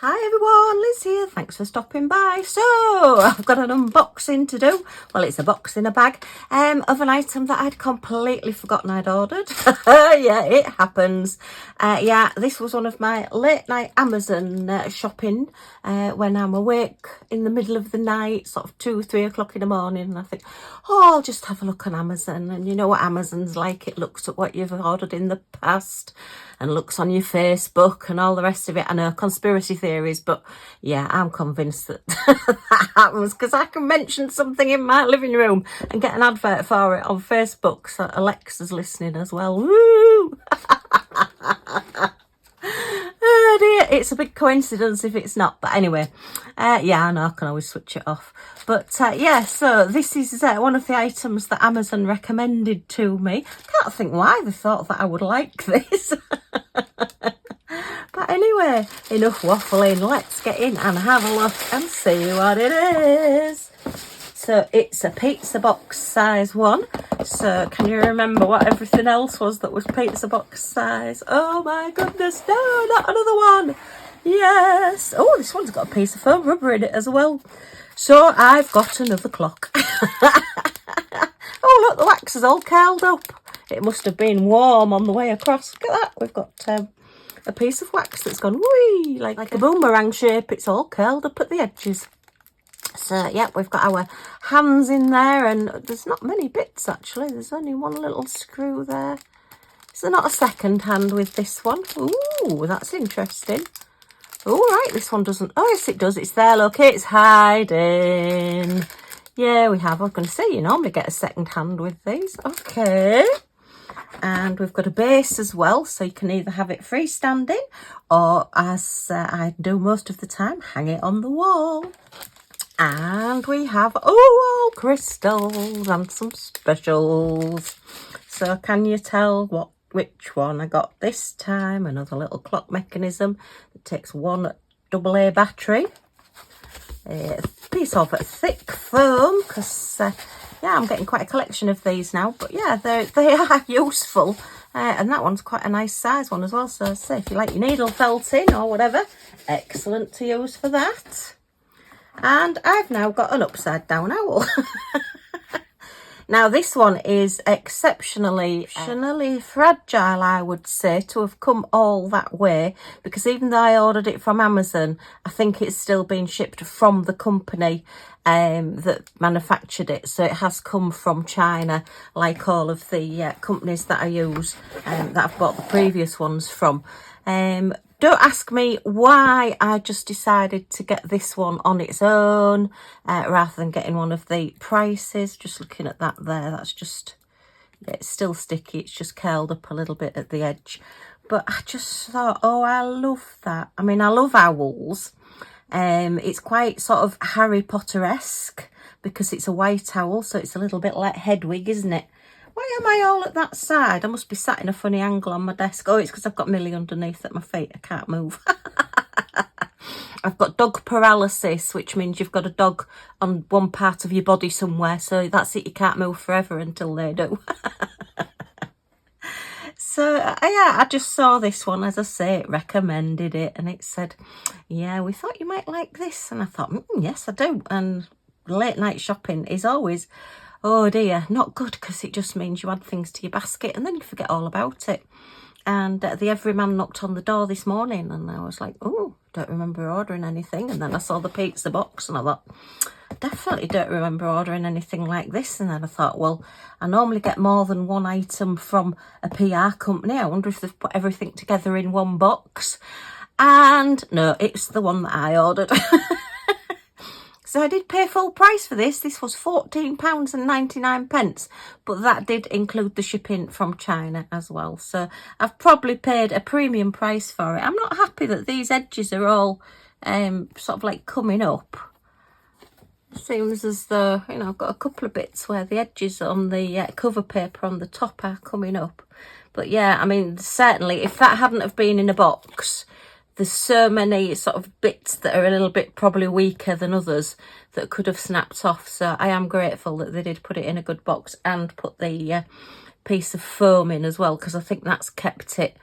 Hi everyone, Liz here. Thanks for stopping by. So, I've got an unboxing to do. Well, it's a box in a bag of an item that I'd completely forgotten I'd ordered. Yeah, it happens. Yeah, this was one of my late night Amazon shopping when I'm awake in the middle of the night, sort of 2-3 o'clock in the morning, and I think, oh, I'll just have a look on Amazon. And you know what Amazon's like, it looks at what you've ordered in the past and looks on your Facebook and all the rest of it. I know, conspiracy theories, but yeah, I'm convinced that that happens because I can mention something in my living room and get an advert for it on Facebook. So Alexa's listening as well. Woo! Oh dear, it's a big coincidence if it's not, but anyway, yeah, I know I can always switch it off. But yeah, so this is one of the items that Amazon recommended to me. Can't think why they thought that I would like this. But anyway, enough waffling, let's get in and have a look and see what it is. So it's a pizza box size one. So can you remember what everything else was that was pizza box size? Oh my goodness, no, not another one. Yes. Oh, this one's got a piece of foam rubber in it as well. So I've got another clock. Oh look, the wax is all curled up. It must have been warm on the way across. Look at that, we've got a piece of wax that's gone whee, like a boomerang shape. It's all curled up at the edges. So yeah, we've got our hands in there, and there's not many bits actually. There's only one little screw there. Is there not a second hand with this one? Ooh, that's interesting. All right, this one doesn't. Oh yes, it does. It's there. Look, it's hiding. Yeah, we have. I was going to say, you normally get a second hand with these. Okay. And we've got a base as well, so you can either have it freestanding or, as I do most of the time, hang it on the wall. And we have all crystals and some specials. So can you tell which one I got this time? Another little clock mechanism that takes one AA battery. A piece of thick foam, because yeah, I'm getting quite a collection of these now. But yeah, they are useful. And that one's quite a nice size one as well. So say if you like your needle felting or whatever, excellent to use for that. And I've now got an upside down owl. Now this one is exceptionally fragile, I would say, to have come all that way, because even though I ordered it from Amazon, I think it's still been shipped from the company that manufactured it. So it has come from China, like all of the companies that I use, that I've bought the previous ones from. Don't ask me why I just decided to get this one on its own rather than getting one of the prices. Just looking at that there, that's just, yeah, it's still sticky. It's just curled up a little bit at the edge. But I just thought, oh, I love that. I mean, I love owls. It's quite sort of Harry Potter-esque because it's a white owl, so it's a little bit like Hedwig, isn't it? Why am I all at that side? I must be sat in a funny angle on my desk. Oh, it's because I've got Millie underneath at my feet. I can't move. I've got dog paralysis, which means you've got a dog on one part of your body somewhere. So that's it. You can't move forever until they do. So, yeah, I just saw this one, as I say, it recommended it. And it said, yeah, we thought you might like this. And I thought, yes, I do. And late night shopping is always, oh dear, not good, because it just means you add things to your basket and then you forget all about it. And the everyman knocked on the door this morning and I was like, oh, don't remember ordering anything. And then I saw the pizza box and I thought, definitely don't remember ordering anything like this. And then I thought, well, I normally get more than one item from a PR company. I wonder if they've put everything together in one box. And no, it's the one that I ordered. So I did pay full price for this. This was £14.99, but that did include the shipping from China as well. So I've probably paid a premium price for it. I'm not happy that these edges are all sort of like coming up. Seems as though, you know, I've got a couple of bits where the edges on the cover paper on the top are coming up. But yeah, I mean, certainly if that hadn't have been in a box, there's so many sort of bits that are a little bit probably weaker than others that could have snapped off. So I am grateful that they did put it in a good box and put the piece of foam in as well, because I think that's kept it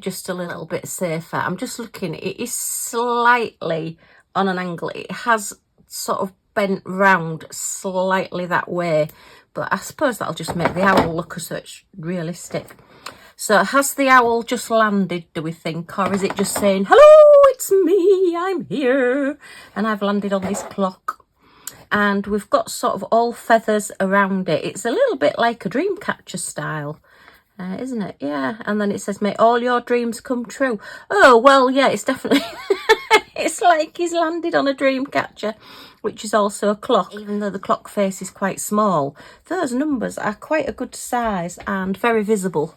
just a little bit safer. I'm just looking, it is slightly on an angle. It has sort of bent round slightly that way, but I suppose that'll just make the owl look as such realistic. So has the owl just landed, do we think, or is it just saying, hello, it's me, I'm here, and I've landed on this clock? And we've got sort of all feathers around it. It's a little bit like a dream catcher style, isn't it? Yeah. And then it says, may all your dreams come true. Oh, well, yeah, it's definitely, it's like he's landed on a dream catcher, which is also a clock. Even though the clock face is quite small, those numbers are quite a good size and very visible.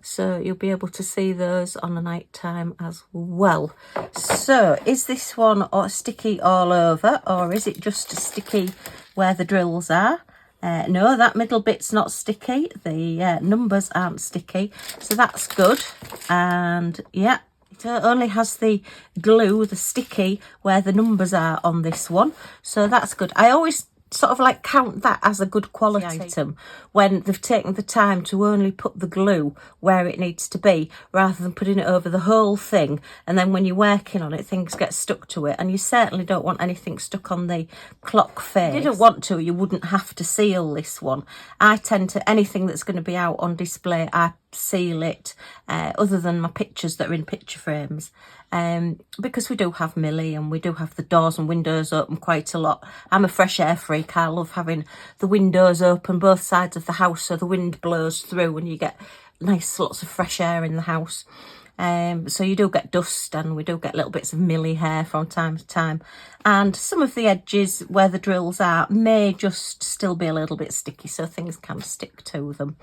So you'll be able to see those on the night time as well. So is this one sticky all over, or is it just sticky where the drills are? No, that middle bit's not sticky. The numbers aren't sticky, so that's good. And yeah, it only has the glue, the sticky, where the numbers are on this one. So that's good. I always sort of like count that as a good quality item when they've taken the time to only put the glue where it needs to be, rather than putting it over the whole thing, and then when you're working on it things get stuck to it, and you certainly don't want anything stuck on the clock face. If you didn't want to, you wouldn't have to seal this one. I tend to, anything that's going to be out on display, I seal it, other than my pictures that are in picture frames, because we do have Millie and we do have the doors and windows open quite a lot. I'm a fresh air freak. I love having the windows open both sides of the house so the wind blows through and you get nice lots of fresh air in the house. So you do get dust, and we do get little bits of Millie hair from time to time, and some of the edges where the drills are may just still be a little bit sticky, so things can stick to them.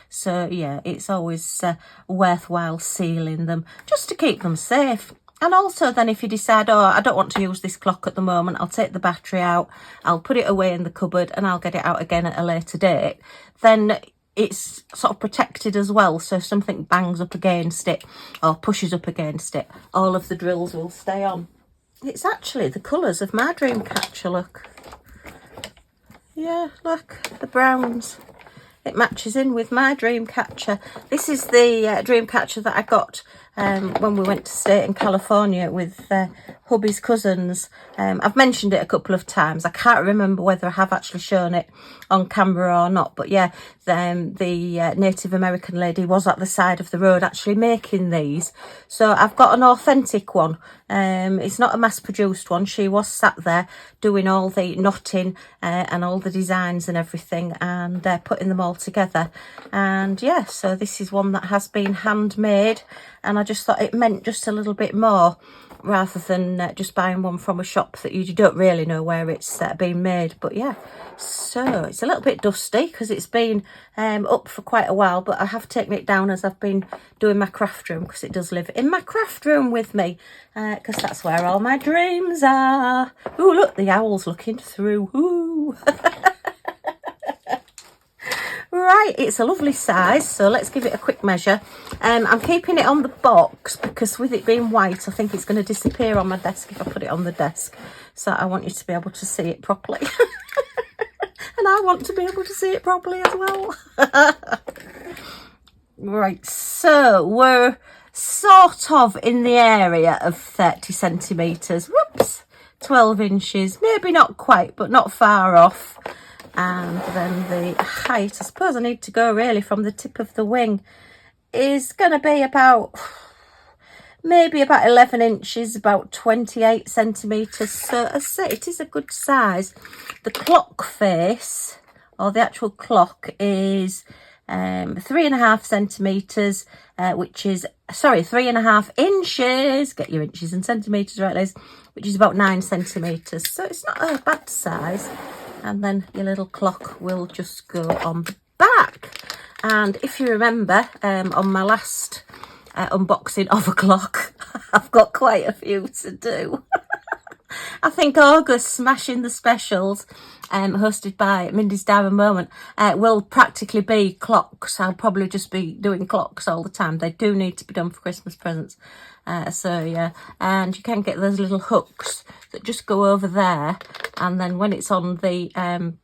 So yeah, it's always worthwhile sealing them just to keep them safe. And also then if you decide, oh, I don't want to use this clock at the moment, I'll take the battery out, I'll put it away in the cupboard and I'll get it out again at a later date, then it's sort of protected as well. So if something bangs up against it or pushes up against it, all of the drills will stay on. It's actually the colours of my dream catcher, look. Yeah, look, the browns. It matches in with my dream catcher. This is the dream catcher that I got when we went to stay in California with hubby's cousins. I've mentioned it a couple of times. I can't remember whether I have actually shown it on camera or not, but yeah, the Native American lady was at the side of the road actually making these. So I've got an authentic one. It's not a mass-produced one. She was sat there doing all the knotting and all the designs and everything, and putting them all together. And yeah, so this is one that has been handmade, and I just thought it meant just a little bit more, rather than just buying one from a shop that you don't really know where it's been made. But yeah, so it's a little bit dusty because it's been up for quite a while, but I have taken it down as I've been doing my craft room, because it does live in my craft room with me, because that's where all my dreams are. Oh, look, the owl's looking through. Ooh. Right, it's a lovely size, so let's give it a quick measure. I'm keeping it on the box because with it being white, I think it's going to disappear on my desk if I put it on the desk. So I want you to be able to see it properly. And I want to be able to see it properly as well. Right, so we're sort of in the area of 30 centimetres. Whoops, 12 inches, maybe not quite, but not far off. And then the height, I suppose I need to go really from the tip of the wing, is going to be about, maybe about 11 inches, about 28 centimetres. So as I say, it is a good size. The clock face, or the actual clock, is 3.5 centimetres, which is, sorry, 3.5 inches. Get your inches and centimetres right, Liz. Which is about 9 centimetres. So it's not a bad size. And then your little clock will just go on the back. And if you remember, on my last unboxing of a clock, I've got quite a few to do. I think August Smashing the Specials, hosted by Mindy's Diamond Moment, will practically be clocks. I'll probably just be doing clocks all the time. They do need to be done for Christmas presents. So yeah, and you can get those little hooks that just go over there, and then when it's on the and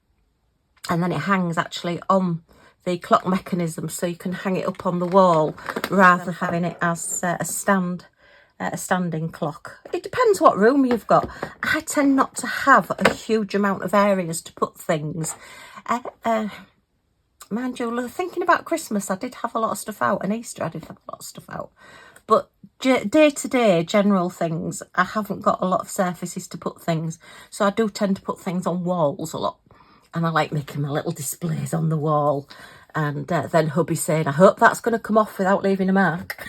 then it hangs actually on the clock mechanism, so you can hang it up on the wall rather than having it as a standing clock. It depends what room you've got. I tend not to have a huge amount of areas to put things. Mind you, thinking about Christmas, I did have a lot of stuff out, and Easter I did have a lot of stuff out. But day-to-day general things, I haven't got a lot of surfaces to put things. So I do tend to put things on walls a lot. And I like making my little displays on the wall. And then hubby saying, I hope that's going to come off without leaving a mark.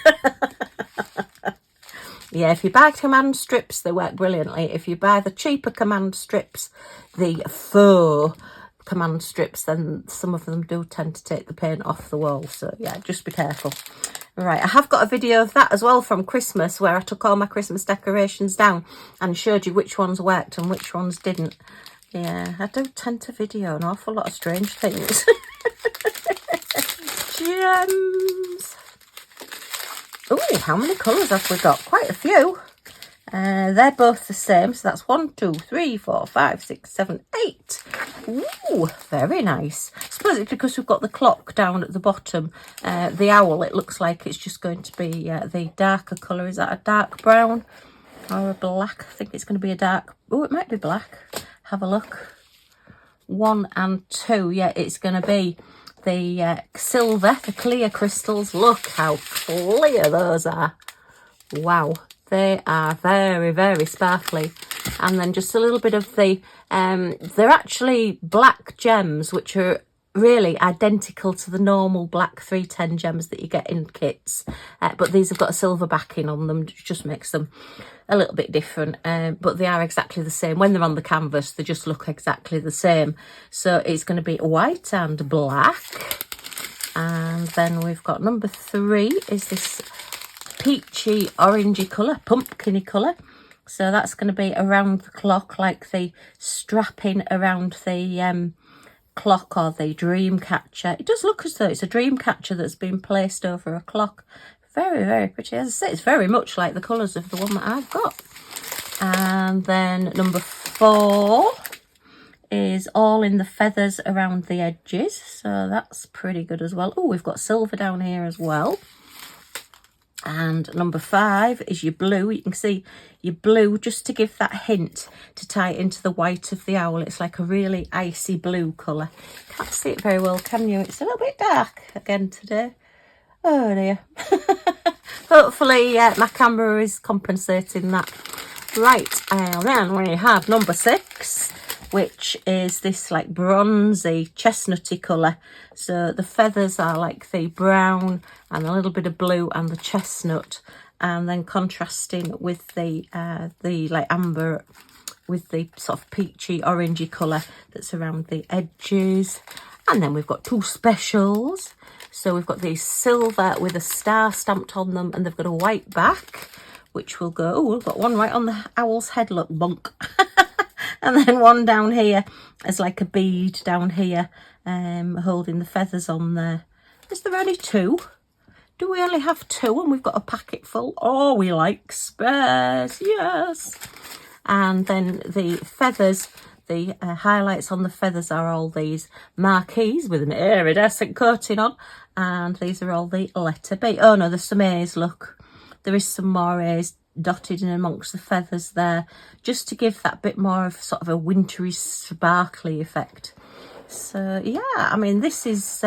Yeah, if you buy command strips, they work brilliantly. If you buy the cheaper command strips, the faux command strips, then some of them do tend to take the paint off the wall. So yeah, just be careful. Right, I have got a video of that as well from Christmas, where I took all my Christmas decorations down and showed you which ones worked and which ones didn't. Yeah, I do tend to video an awful lot of strange things. Gems. Oh, how many colours have we got? Quite a few. They're both the same, so that's 1, 2, 3, 4, 5, 6, 7, 8. Ooh, very nice. I suppose it's because we've got the clock down at the bottom. The owl, it looks like it's just going to be the darker colour. Is that a dark brown or a black? I think it's going to be a dark... Oh, it might be black. Have a look. 1 and 2. Yeah, it's going to be the silver, the clear crystals. Look how clear those are. Wow. They are very, very sparkly. And then just a little bit of the... they're actually black gems, which are really identical to the normal black 310 gems that you get in kits. But these have got a silver backing on them, which just makes them a little bit different. But they are exactly the same. When they're on the canvas, they just look exactly the same. So it's going to be white and black. And then we've got number 3 is this peachy orangey colour, pumpkiny colour. So that's going to be around the clock, like the strapping around the clock or the dream catcher. It does look as though it's a dream catcher that's been placed over a clock. Very, very pretty. As I say, it's very much like the colours of the one that I've got. And then number 4 is all in the feathers around the edges. So that's pretty good as well. Oh, we've got silver down here as well. And number 5 is your blue. You can see your blue, just to give that hint to tie it into the white of the owl. It's like a really icy blue colour. Can't see it very well, can you? It's a little bit dark again today. Oh dear. Hopefully my camera is compensating that. Right, and then we have number 6, which is this like bronzy chestnutty colour. So the feathers are like the brown and a little bit of blue and the chestnut, and then contrasting with the like amber with the sort of peachy orangey colour that's around the edges. And then we've got 2 specials. So we've got these silver with a star stamped on them, and they've got a white back, which will go... Oh, we've got one right on the owl's head, look, bonk. And then one down here as like a bead down here, holding the feathers on there. Is there only 2? Do we only have 2 and we've got a packet full? Oh, we like spares, yes. And then the feathers, the highlights on the feathers are all these marquees with an iridescent coating on. And these are all the letter B. Oh no, there's some A's, look. There is some more A's dotted in amongst the feathers there, just to give that bit more of sort of a wintry sparkly effect. So yeah, I mean, this is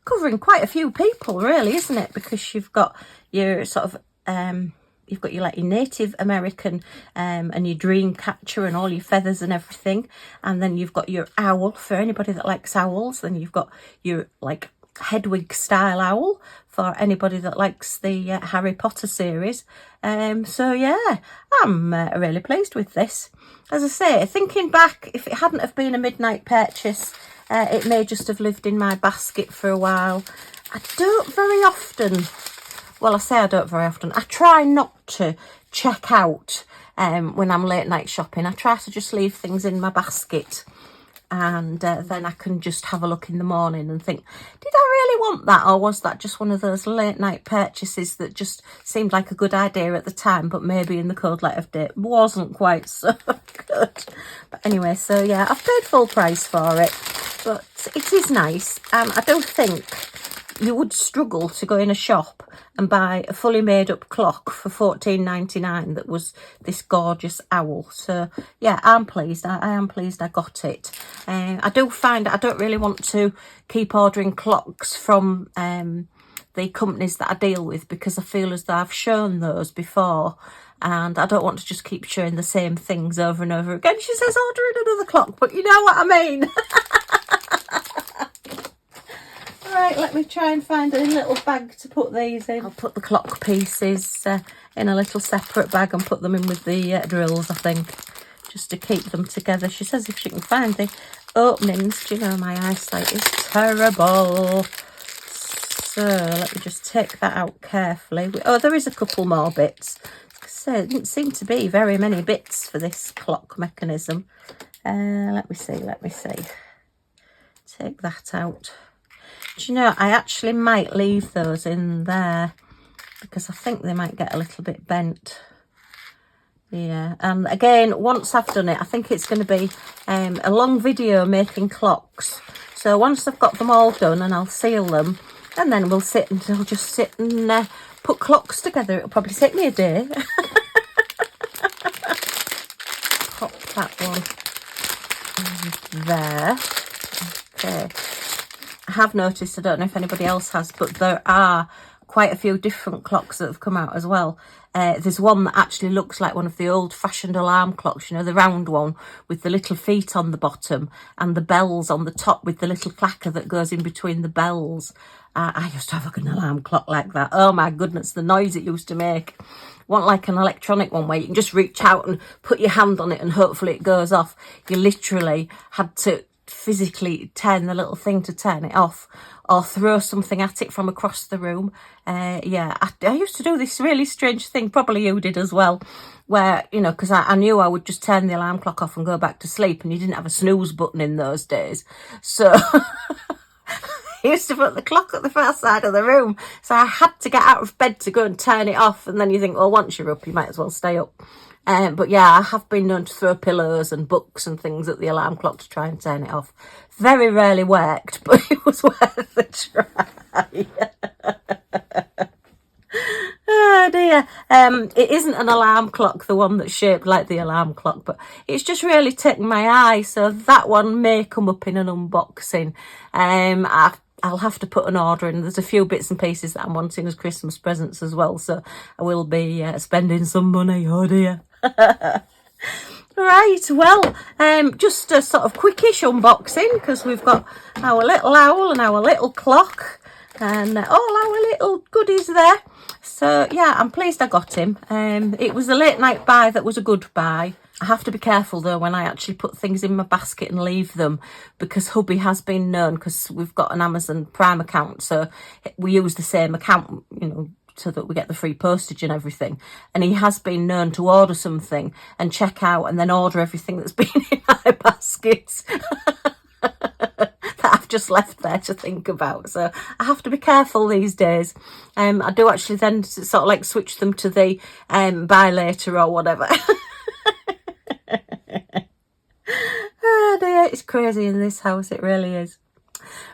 covering quite a few people really, isn't it? Because you've got your sort of you've got your like your Native American and your dream catcher and all your feathers and everything, and then you've got your owl for anybody that likes owls. Then you've got your like Hedwig style owl for anybody that likes the Harry Potter series. So yeah, I'm really pleased with this. As I say, thinking back, if it hadn't have been a midnight purchase, it may just have lived in my basket for a while. I don't very often, well, I say I don't very often, I try not to check out when I'm late night shopping. I try to just leave things in my basket, and then I can just have a look in the morning and think, did I really want that, or was that just one of those late night purchases that just seemed like a good idea at the time, but maybe in the cold light of day wasn't quite so good. But anyway, so yeah, I've paid full price for it. but it is nice. I do think you would struggle to go in a shop and buy a fully made up clock for $14.99 that was this gorgeous owl. So yeah, I'm pleased. I am pleased I got it. I do find I don't really want to keep ordering clocks from the companies that I deal with, because I feel as though I've shown those before and I don't want to just keep showing the same things over and over again. She says ordering another clock, but you know what I mean. Right, let me try and find a little bag to put these in. I'll put the clock pieces in a little separate bag and put them in with the drills, I think, just to keep them together. She says if she can find the openings. Do you know, my eyesight is terrible. So let me just take that out carefully. Oh, there is a couple more bits. So it didn't seem to be very many bits for this clock mechanism. Let me see. Take that out. Do you know, I actually might leave those in there because I think they might get a little bit bent. Yeah, and again, once I've done it, I think it's going to be a long video making clocks. So once I've got them all done, and I'll seal them, and then I'll just sit and put clocks together. It'll probably take me a day. Pop that one there. Okay. I have noticed, I don't know if anybody else has, but there are quite a few different clocks that have come out as well. There's one that actually looks like one of the old-fashioned alarm clocks, you know, the round one with the little feet on the bottom and the bells on the top with the little clacker that goes in between the bells. I used to have an alarm clock like that. Oh my goodness, the noise it used to make. Want like an electronic one where you can just reach out and put your hand on it and hopefully it goes off. You literally had to physically turn the little thing to turn it off, or throw something at it from across the room. Yeah, I used to do this really strange thing, probably you did as well, where, you know, because I knew I would just turn the alarm clock off and go back to sleep, and you didn't have a snooze button in those days. So I used to put the clock at the far side of the room, so I had to get out of bed to go and turn it off. And then you think, well, once you're up, you might as well stay up. But yeah, I have been known to throw pillows and books and things at the alarm clock to try and turn it off. Very rarely worked, but it was worth a try. Oh dear. It isn't an alarm clock, the one that's shaped like the alarm clock, but it's just really taken my eye. So that one may come up in an unboxing. I'll have to put an order in. There's a few bits and pieces that I'm wanting as Christmas presents as well, so I will be spending some money. Oh dear. Right, well, just a sort of quickish unboxing, because we've got our little owl and our little clock and all our little goodies there. So yeah, I'm pleased I got him. It was a late night buy that was a good buy. I have to be careful though when I actually put things in my basket and leave them, because hubby has been known, because we've got an Amazon Prime account, so we use the same account, you know, so that we get the free postage and everything. And he has been known to order something and check out and then order everything that's been in my basket that I've just left there to think about. So I have to be careful these days. I do actually then sort of like switch them to the buy later or whatever. Oh dear, it's crazy in this house, it really is.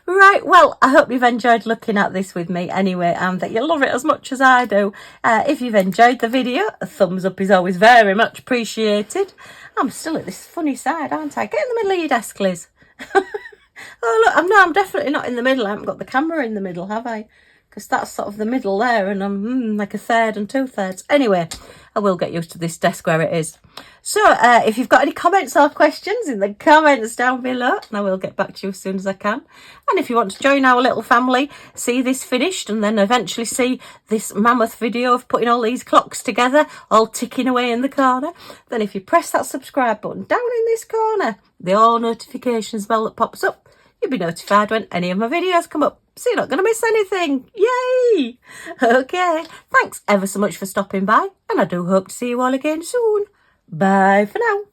Right, well, I hope you've enjoyed looking at this with me anyway, and that you love it as much as I do. If you've enjoyed the video, a thumbs up is always very much appreciated. I'm still at this funny side, aren't I? Get in the middle of your desk, Liz. Oh look, I'm definitely not in the middle. I haven't got the camera in the middle, have I? Because that's sort of the middle there, and I'm like a third and 2/3. Anyway, I will get used to this desk where it is. So if you've got any comments or questions, in the comments down below, and I will get back to you as soon as I can. And if you want to join our little family, see this finished, and then eventually see this mammoth video of putting all these clocks together, all ticking away in the corner, then if you press that subscribe button down in this corner, the all notifications bell that pops up, you'll be notified when any of my videos come up, so you're not going to miss anything. Yay! Okay, thanks ever so much for stopping by, and I do hope to see you all again soon. Bye for now.